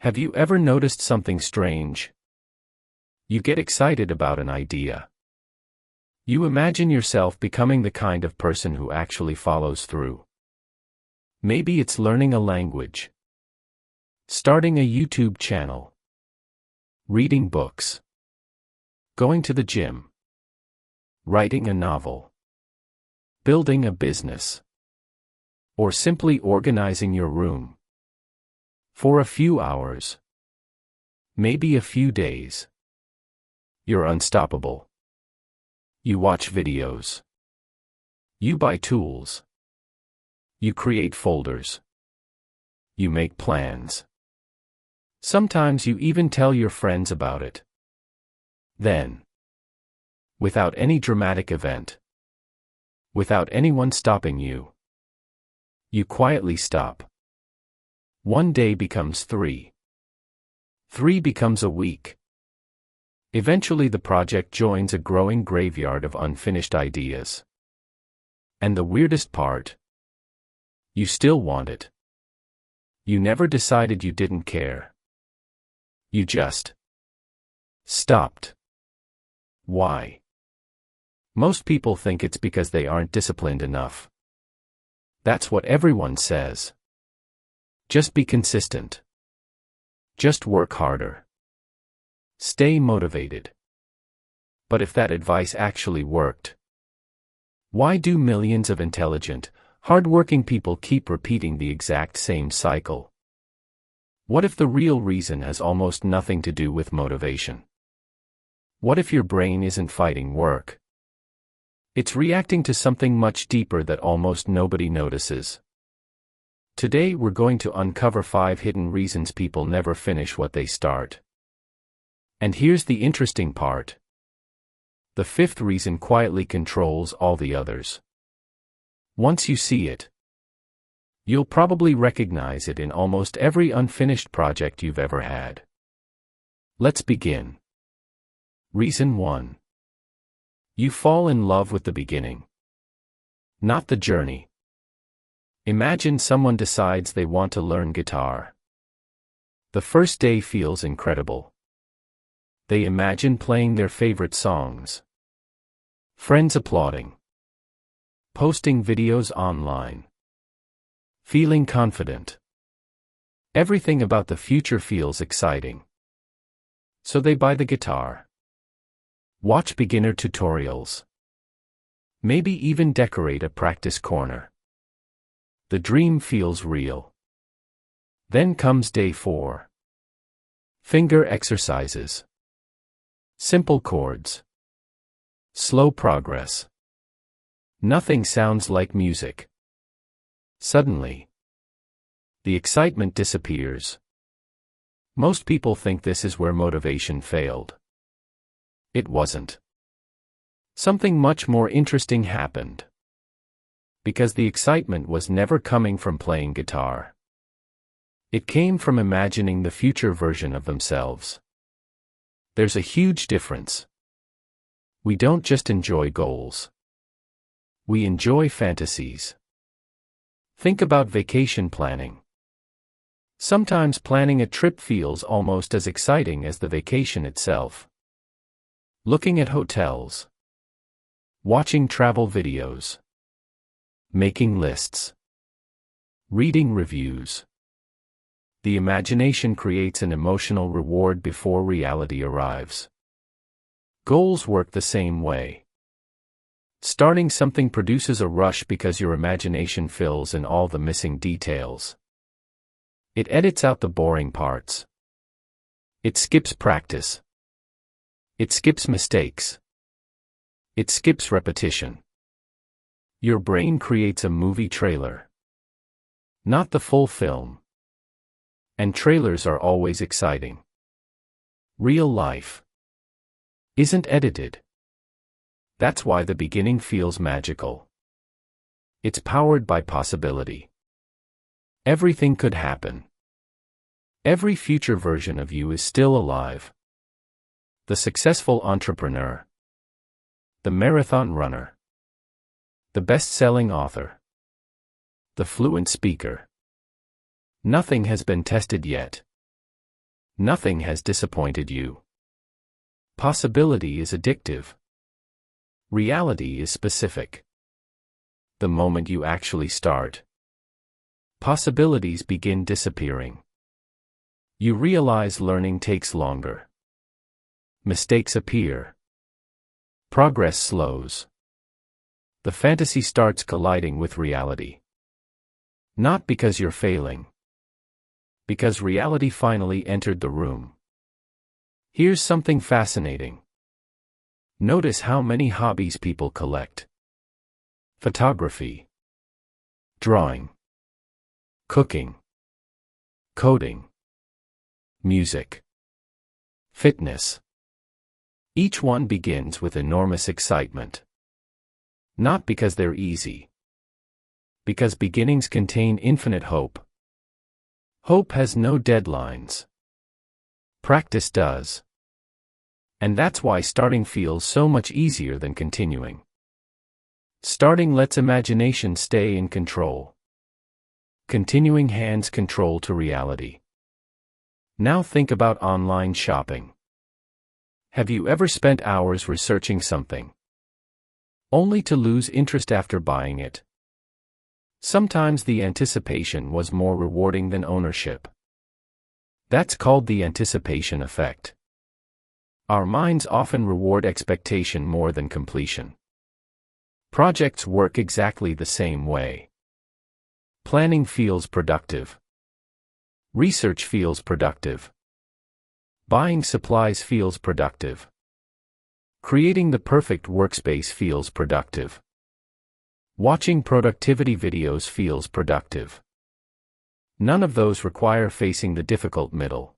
Have you ever noticed something strange? You get excited about an idea. You imagine yourself becoming the kind of person who actually follows through. Maybe it's learning a language, starting a YouTube channel, reading books, going to the gym, writing a novel, building a business, or simply organizing your room. For a few hours, maybe a few days, you're unstoppable. You watch videos. You buy tools. You create folders. You make plans. Sometimes you even tell your friends about it. Then, without any dramatic event, without anyone stopping you, you quietly stop. 1 day becomes 3. 3 becomes a week. Eventually the project joins a growing graveyard of unfinished ideas. And the weirdest part? You still want it. You never decided you didn't care. You just stopped. Why? Most people think it's because they aren't disciplined enough. That's what everyone says. Just be consistent. Just work harder. Stay motivated. But if that advice actually worked, why do millions of intelligent, hardworking people keep repeating the exact same cycle? What if the real reason has almost nothing to do with motivation? What if your brain isn't fighting work? It's reacting to something much deeper that almost nobody notices. Today we're going to uncover 5 hidden reasons people never finish what they start. And here's the interesting part. The 5th reason quietly controls all the others. Once you see it, you'll probably recognize it in almost every unfinished project you've ever had. Let's begin. Reason 1. You fall in love with the beginning, not the journey. Imagine someone decides they want to learn guitar. The first day feels incredible. They imagine playing their favorite songs, friends applauding, posting videos online, feeling confident. Everything about the future feels exciting. So they buy the guitar, watch beginner tutorials, maybe even decorate a practice corner. The dream feels real. Then comes day 4. Finger exercises. Simple chords. Slow progress. Nothing sounds like music. Suddenly, the excitement disappears. Most people think this is where motivation failed. It wasn't. Something much more interesting happened. Because the excitement was never coming from playing guitar. It came from imagining the future version of themselves. There's a huge difference. We don't just enjoy goals. We enjoy fantasies. Think about vacation planning. Sometimes planning a trip feels almost as exciting as the vacation itself. Looking at hotels. Watching travel videos. Making lists. Reading reviews. The imagination creates an emotional reward before reality arrives. Goals work the same way. Starting something produces a rush because your imagination fills in all the missing details. It edits out the boring parts. It skips practice. It skips mistakes. It skips repetition. Your brain creates a movie trailer, not the full film. And trailers are always exciting. Real life isn't edited. That's why the beginning feels magical. It's powered by possibility. Everything could happen. Every future version of you is still alive. The successful entrepreneur. The marathon runner. The best-selling author. The fluent speaker. Nothing has been tested yet. Nothing has disappointed you. Possibility is addictive. Reality is specific. The moment you actually start, possibilities begin disappearing. You realize learning takes longer. Mistakes appear. Progress slows. The fantasy starts colliding with reality. Not because you're failing. Because reality finally entered the room. Here's something fascinating. Notice how many hobbies people collect. Photography, drawing, cooking, coding, music, fitness. Each one begins with enormous excitement. Not because they're easy. Because beginnings contain infinite hope. Hope has no deadlines. Practice does. And that's why starting feels so much easier than continuing. Starting lets imagination stay in control. Continuing hands control to reality. Now think about online shopping. Have you ever spent hours researching something, only to lose interest after buying it? Sometimes the anticipation was more rewarding than ownership. That's called the anticipation effect. Our minds often reward expectation more than completion. Projects work exactly the same way. Planning feels productive. Research feels productive. Buying supplies feels productive. Creating the perfect workspace feels productive. Watching productivity videos feels productive. None of those require facing the difficult middle.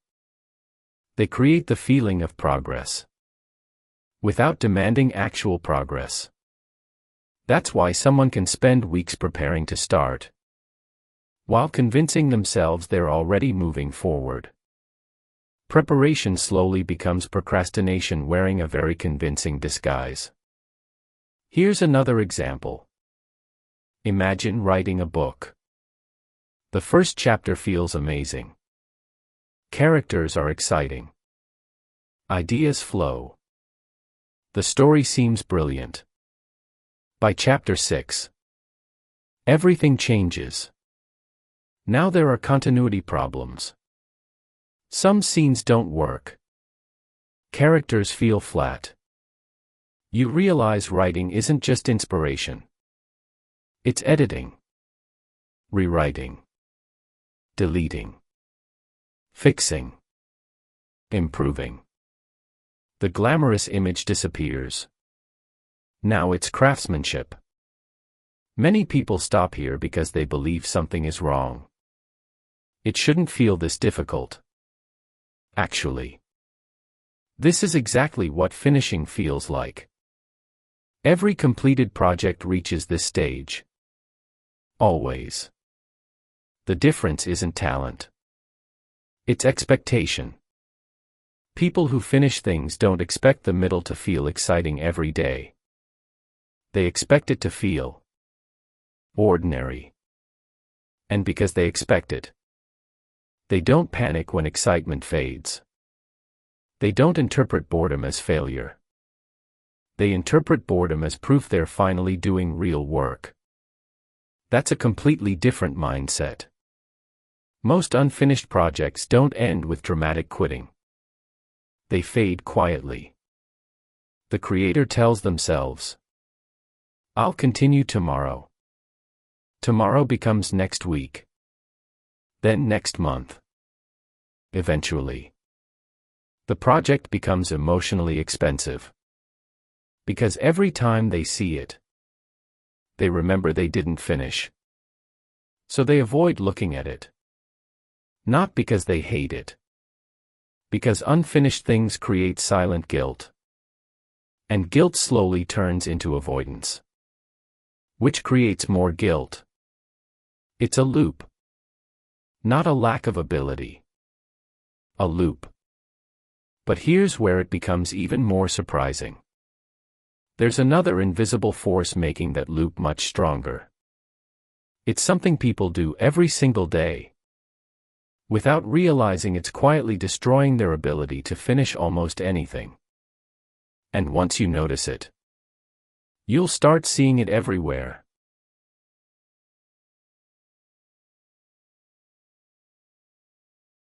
They create the feeling of progress, without demanding actual progress. That's why someone can spend weeks preparing to start, while convincing themselves they're already moving forward. Preparation slowly becomes procrastination wearing a very convincing disguise. Here's another example. Imagine writing a book. The first chapter feels amazing. Characters are exciting. Ideas flow. The story seems brilliant. By chapter 6, everything changes. Now there are continuity problems. Some scenes don't work. Characters feel flat. You realize writing isn't just inspiration. It's editing, rewriting, deleting, fixing, improving. The glamorous image disappears. Now it's craftsmanship. Many people stop here because they believe something is wrong. It shouldn't feel this difficult. Actually, this is exactly what finishing feels like. Every completed project reaches this stage. Always. The difference isn't talent. It's expectation. People who finish things don't expect the middle to feel exciting every day. They expect it to feel ordinary. And because they expect it, they don't panic when excitement fades. They don't interpret boredom as failure. They interpret boredom as proof they're finally doing real work. That's a completely different mindset. Most unfinished projects don't end with dramatic quitting. They fade quietly. The creator tells themselves, "I'll continue tomorrow." Tomorrow becomes next week. Then next month. Eventually, the project becomes emotionally expensive. Because every time they see it, they remember they didn't finish. So they avoid looking at it. Not because they hate it. Because unfinished things create silent guilt. And guilt slowly turns into avoidance, which creates more guilt. It's a loop. Not a lack of ability. A loop. But here's where it becomes even more surprising. There's another invisible force making that loop much stronger. It's something people do every single day. without realizing it's quietly destroying their ability to finish almost anything. And once you notice it, you'll start seeing it everywhere.